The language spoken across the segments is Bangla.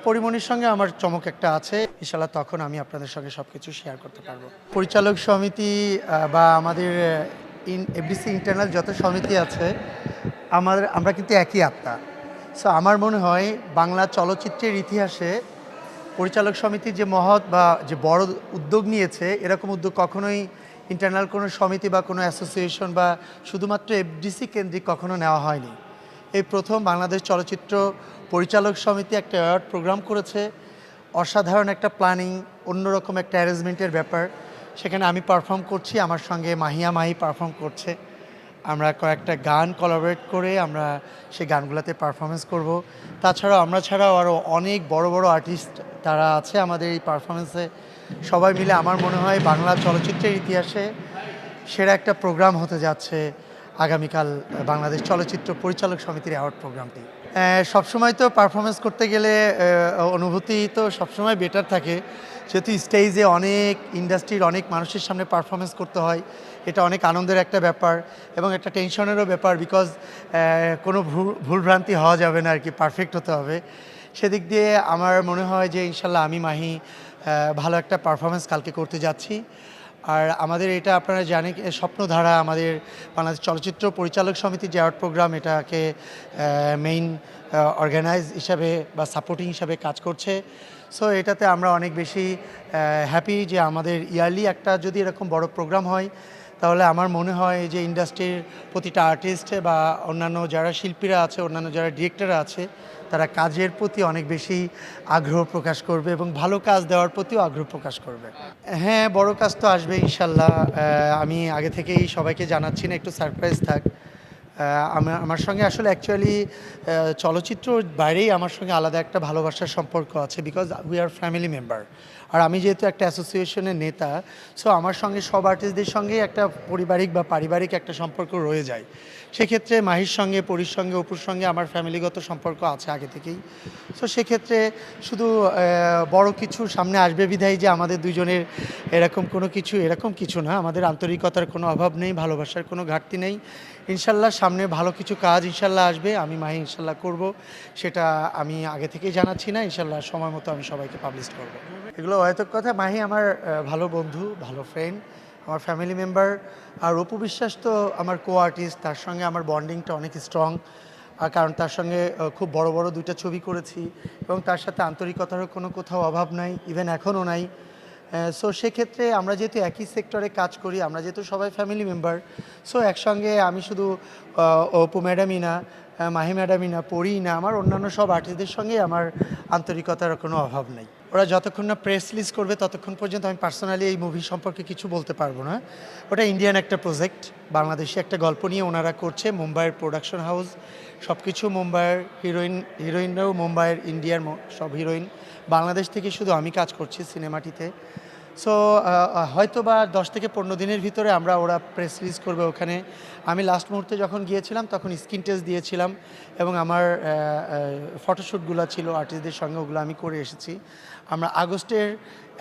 পরিমণির সঙ্গে আমার চমক একটা আছে। ইনশাআল্লাহ তখন আমি আপনাদের সঙ্গে সবকিছু শেয়ার করতে পারবো। পরিচালক সমিতি বা আমাদের এফডিসি ইন্টারনাল যত সমিতি আছে আমরা কিন্তু একই আত্মা। সো আমার মনে হয় বাংলা চলচ্চিত্রের ইতিহাসে পরিচালক সমিতি যে মহৎ বা যে বড় উদ্যোগ নিয়েছে, এরকম উদ্যোগ কখনোই ইন্টারনাল কোনো সমিতি বা কোনো অ্যাসোসিয়েশন বা শুধুমাত্র এফডিসি কেন্দ্রিক কখনো নেওয়া হয়নি। এই প্রথম বাংলাদেশ চলচ্চিত্র পরিচালক সমিতি একটা অ্যাওয়ার্ড প্রোগ্রাম করেছে। অসাধারণ একটা প্ল্যানিং, অন্যরকম একটা অ্যারেঞ্জমেন্টের ব্যাপার। সেখানে আমি পারফর্ম করছি, আমার সঙ্গে মাহি পারফর্ম করছে। আমরা কয়েকটা গান কোলাবোরেট করে আমরা সেই গানগুলোতে পারফরমেন্স করব। তাছাড়াও আমরা ছাড়াও আরও অনেক বড় বড় আর্টিস্ট তারা আছে আমাদের এই পারফরমেন্সে। সবাই মিলে আমার মনে হয় বাংলা চলচ্চিত্রের ইতিহাসে সেরা একটা প্রোগ্রাম হতে যাচ্ছে আগামীকাল বাংলাদেশ চলচ্চিত্র পরিচালক সমিতির অ্যাওয়ার্ড প্রোগ্রামটি। সবসময় তো পারফরমেন্স করতে গেলে অনুভূতি তো সবসময় বেটার থাকে, যেহেতু স্টেজে অনেক ইন্ডাস্ট্রির অনেক মানুষের সামনে পারফরমেন্স করতে হয়। এটা অনেক আনন্দের একটা ব্যাপার এবং একটা টেনশনেরও ব্যাপার, বিকজ কোনো ভুলভ্রান্তি হওয়া যাবে না আর কি, পারফেক্ট হতে হবে। সেদিক দিয়ে আমার মনে হয় যে ইনশাল্লাহ আমি মাহি ভালো একটা পারফরমেন্স কালকে করতে যাচ্ছি। আর আমাদের এটা আপনারা জানেন, স্বপ্নধারা আমাদের বাংলাদেশ চলচ্চিত্র পরিচালক সমিতির যে অ্যাওয়ার্ড প্রোগ্রাম, এটাকে মেইন অর্গানাইজ হিসাবে বা সাপোর্টিং হিসাবে কাজ করছে। সো এটাতে আমরা অনেক বেশি হ্যাপি যে আমাদের ইয়ারলি একটা যদি এরকম বড় প্রোগ্রাম হয়, তাহলে আমার মনে হয় যে ইন্ডাস্ট্রির প্রতিটা আর্টিস্ট বা অন্যান্য যারা শিল্পীরা আছে, অন্যান্য যারা ডিরেক্টররা আছে, তারা কাজের প্রতি অনেক বেশি আগ্রহ প্রকাশ করবে এবং ভালো কাজ দেওয়ার প্রতিও আগ্রহ প্রকাশ করবে। হ্যাঁ, বড় কাজ তো আসবে ইনশাল্লাহ। আমি আগে থেকেই সবাইকে জানাচ্ছি না, একটু সারপ্রাইজ থাক। আমার সঙ্গে আসলে অ্যাকচুয়ালি চলচ্চিত্রর বাইরেই আমার সঙ্গে আলাদা একটা ভালোবাসার সম্পর্ক আছে, because we are family member. আর আমি যেহেতু একটা অ্যাসোসিয়েশনের নেতা, সো আমার সঙ্গে সব আর্টিস্টদের সঙ্গেই একটা পারিবারিক একটা সম্পর্ক রয়ে যায়। সেক্ষেত্রে মাহির সঙ্গে, পরির সঙ্গে, অপুর সঙ্গে আমার ফ্যামিলিগত সম্পর্ক আছে আগে থেকেই। সো সেক্ষেত্রে শুধু বড় কিছু সামনে আসবে বিধায় যে আমাদের দুজনের এরকম কিছু না, আমাদের আন্তরিকতার কোনো অভাব নেই, ভালোবাসার কোনো ঘাটতি নেই। ইনশাল্লাহ সামনে ভালো কিছু কাজ ইনশাল্লাহ আসবে, আমি মাহি ইনশাল্লাহ করব। সেটা আমি আগে থেকেই জানাচ্ছি না, ইনশাল্লাহ সময় মতো আমি সবাইকে পাবলিশ করব। এগুলো হয়তো কথা, মাহি আমার ভালো বন্ধু, ভালো ফ্রেন্ড, আমার ফ্যামিলি মেম্বার। আর অপু বিশ্বাস তো আমার কো আর্টিস্ট, তার সঙ্গে আমার বন্ডিংটা অনেক স্ট্রং। কারণ তার সঙ্গে খুব বড় বড় দুইটা ছবি করেছি এবং তার সাথে আন্তরিকতারও কোনো কোথাও অভাব নাই, ইভেন এখনও নাই। সো সেক্ষেত্রে আমরা যেহেতু একই সেক্টরে কাজ করি, আমরা যেহেতু সবাই ফ্যামিলি মেম্বার, সো একসঙ্গে আমি শুধু অপু ম্যাডামই না, মাহি ম্যাডামই না, পড়িই না, আমার অন্যান্য সব আর্টিস্টদের সঙ্গেই আমার আন্তরিকতার কোনো অভাব নেই। ওরা যতক্ষণ না প্রেস রিলিজ করবে ততক্ষণ পর্যন্ত আমি পার্সোনালি এই মুভি সম্পর্কে কিছু বলতে পারবো না। ওটা ইন্ডিয়ান একটা প্রজেক্ট, বাংলাদেশি একটা গল্প নিয়ে ওনারা করছে, মুম্বাইয়ের প্রোডাকশন হাউস, সব কিছু মুম্বাইয়ের, হিরোইনরাও মুম্বাইয়ের, ইন্ডিয়ার সব হিরোইন। বাংলাদেশ থেকে শুধু আমি কাজ করছি সিনেমাটিতে। সো হয়তো বা 10 থেকে 15 দিনের ভিতরে ওরা প্রেস রিলিজ করবে ওখানে। আমি লাস্ট মুহূর্তে যখন গিয়েছিলাম তখন স্ক্রিন টেস্ট দিয়েছিলাম এবং আমার ফটোশ্যুটগুলো ছিল আর্টিস্টদের সঙ্গে, ওগুলো আমি করে এসেছি। আমরা আগস্টের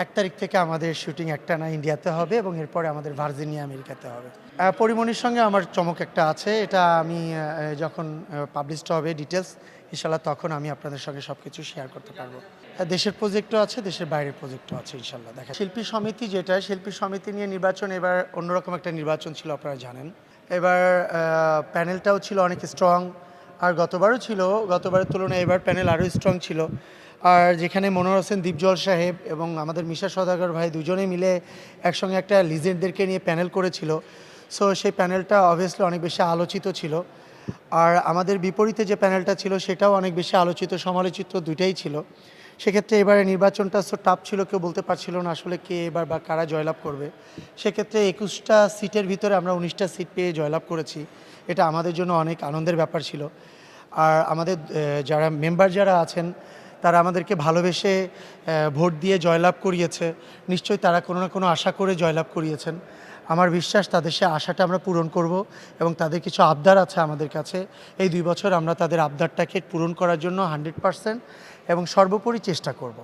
1 তারিখ থেকে আমাদের শুটিং একটানা ইন্ডিয়াতে হবে এবং এরপরে আমাদের ভার্জিনিয়া আমেরিকাতে হবে। পরিমণির সঙ্গে আমার চমক একটা আছে, এটা আমি যখন পাবলিশড হবে ডিটেলস, ইনশাল্লাহ তখন আমি আপনাদের সঙ্গে সব কিছু শেয়ার করতে পারবো। দেশের প্রজেক্টও আছে, দেশের বাইরের প্রজেক্টও আছে ইনশাল্লাহ। দেখা শিল্পী সমিতি নিয়ে নির্বাচন এবার অন্যরকম একটা নির্বাচন ছিল, আপনারা জানেন। এবার প্যানেলটাও ছিল অনেক স্ট্রং, আর গতবারের তুলনায় এবার প্যানেল আরও স্ট্রং ছিল। আর যেখানে মনোয়ার হোসেন দীপজল সাহেব এবং আমাদের মিশা সওদাগর ভাই দুজনে মিলে একসঙ্গে একটা লিজেন্ডদেরকে নিয়ে প্যানেল করেছিল, সো সেই প্যানেলটা অবভিয়াসলি অনেক বেশি আলোচিত ছিল। আর আমাদের বিপরীতে যে প্যানেলটা ছিল সেটাও অনেক বেশি আলোচিত সমালোচিত দুইটাই ছিল। সেক্ষেত্রে এবারে নির্বাচনটা সো টাফ ছিল, কেউ বলতে পারছিল না আসলে কে এবার বা কারা জয়লাভ করবে। সেক্ষেত্রে 21টা সিটের ভিতরে আমরা 19টা সিট পেয়ে জয়লাভ করেছি, এটা আমাদের জন্য অনেক আনন্দের ব্যাপার ছিল। আর আমাদের যারা মেম্বার যারা আছেন তারা আমাদেরকে ভালোবেসে ভোট দিয়ে জয়লাভ করিয়েছে, নিশ্চয়ই তারা কোনো না কোনো আশা করে জয়লাভ করিয়েছেন। আমার বিশ্বাস তাদের সে আশাটা আমরা পূরণ করব এবং তাদের কিছু আবদার আছে আমাদের কাছে, এই 2 বছর আমরা তাদের আবদারটাকে পূরণ করার জন্য 100% এবং সর্বোপরি চেষ্টা করব।